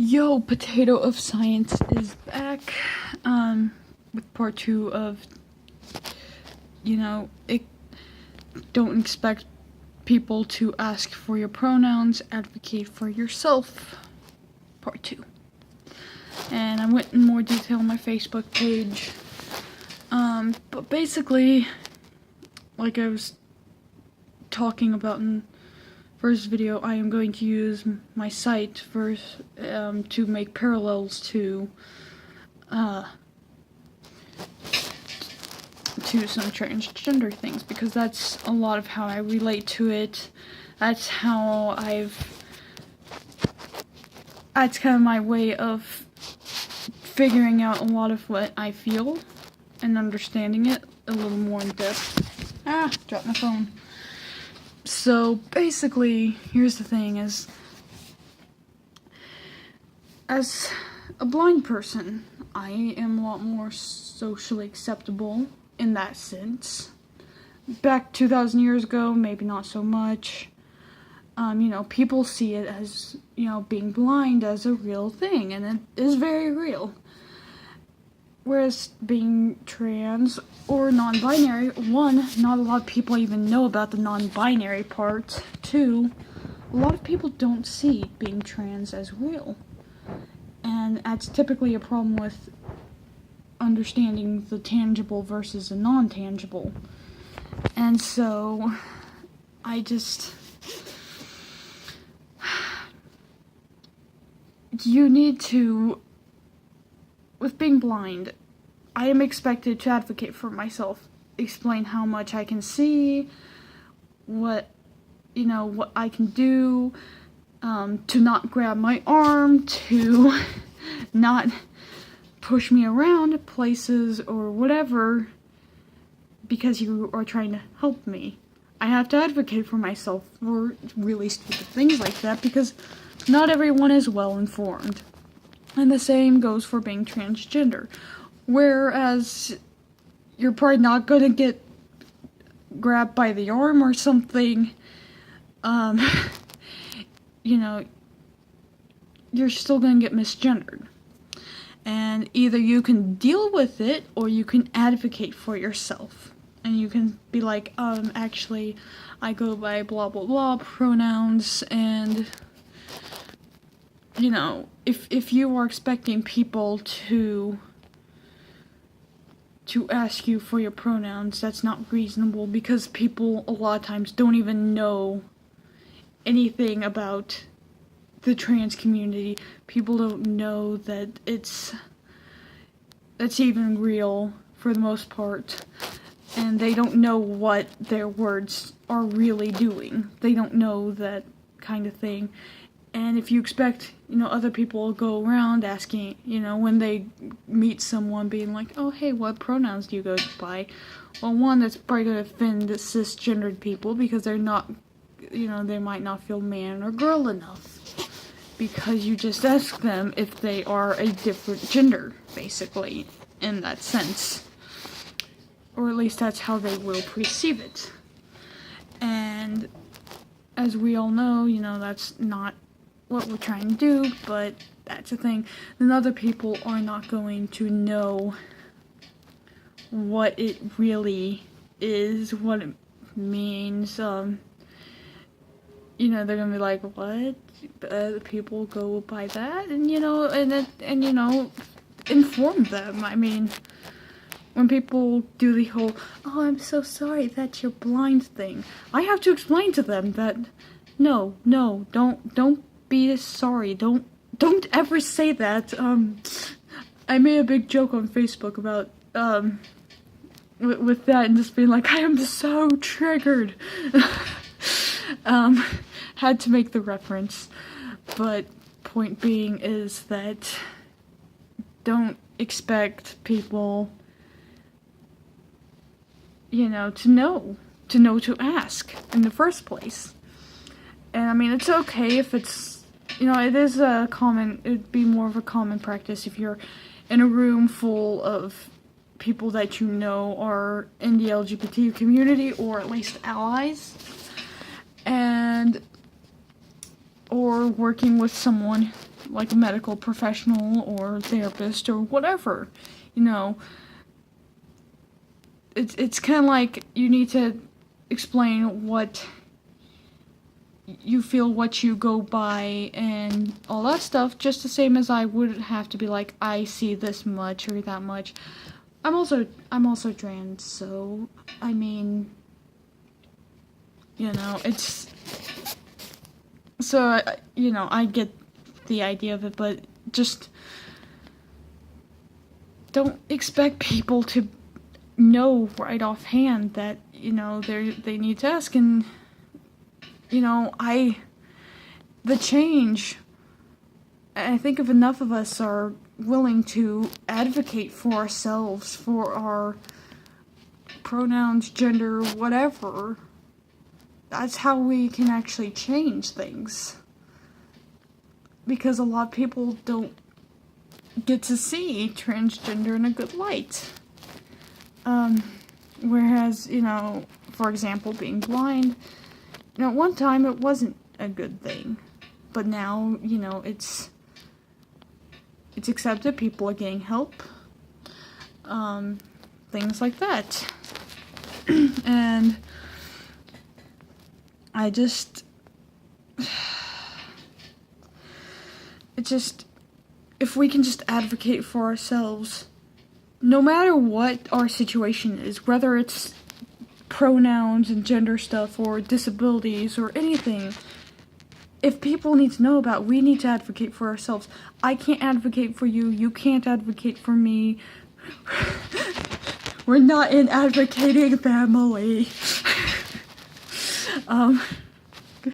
Yo, Potato of Science is back, with part 2 of, don't expect people to ask for your pronouns, advocate for yourself, part 2. And I went in more detail on my Facebook page, but basically, like I was talking about in first video, I am going to use my site to make parallels to some transgender things, because that's a lot of how I relate to it. That's kind of my way of figuring out a lot of what I feel and understanding it a little more in depth. Dropped my phone. So basically, here's the thing is, as a blind person, I am a lot more socially acceptable in that sense. Back 2,000 years ago, maybe not so much. People see it as, being blind as a real thing, and it is very real. Whereas being trans or non-binary, one, not a lot of people even know about the non-binary part. Two, a lot of people don't see being trans as real. And that's typically a problem with understanding the tangible versus the non-tangible. And so, you need to, with being blind, I am expected to advocate for myself, explain how much I can see, what I can do, to not grab my arm, to not push me around places or whatever, because you are trying to help me. I have to advocate for myself for really stupid things like that, because not everyone is well informed. And the same goes for being transgender. Whereas you're probably not gonna get grabbed by the arm or something, you're still gonna get misgendered. And either you can deal with it, or you can advocate for yourself. And you can be like, actually, I go by blah blah blah pronouns, and if you are expecting people to ask you for your pronouns, that's not reasonable, because people a lot of times don't even know anything about the trans community. People don't know that that's even real for the most part, and they don't know what their words are really doing. They don't know that kind of thing. And if you expect, other people to go around asking, when they meet someone, being like, oh, hey, what pronouns do you go by? Well, one, that's probably going to offend the cisgendered people, because they're not, they might not feel man or girl enough, because you just ask them if they are a different gender, basically, in that sense. Or at least that's how they will perceive it. And as we all know, that's not what we're trying to do, but that's the thing. Then other people are not going to know what it really is, what it means. They're gonna be like, what? People go by that? And, inform them. I mean, when people do the whole, oh, I'm so sorry that you're blind thing, I have to explain to them that, no, don't be sorry. Don't ever say that. I made a big joke on Facebook about, with that, and just being like, I am so triggered. Had to make the reference. But point being is that don't expect people, to know to ask in the first place. And I mean, it's okay if it's, it'd be more of a common practice if you're in a room full of people that are in the LGBT community, or at least allies, or working with someone like a medical professional or therapist or whatever, you know. It's kind of like you need to explain what you feel, what you go by, and all that stuff, just the same as I would have to be like, I see this much or that much. I'm also trans, so I mean, you know, it's so you know, I get the idea of it, but just don't expect people to know right offhand that, you know, they need to ask. And you know, the change, I think if enough of us are willing to advocate for ourselves, for our pronouns, gender, whatever, that's how we can actually change things. Because a lot of people don't get to see transgender in a good light. Whereas, you know, for example, being blind, you know, at one time it wasn't a good thing. But now, you know, it's accepted, people are getting help. Things like that. And if we can just advocate for ourselves, no matter what our situation is, whether it's pronouns and gender stuff or disabilities or anything, if people need to know about it, we need to advocate for ourselves. I can't advocate for you, you can't advocate for me. We're not an advocating family.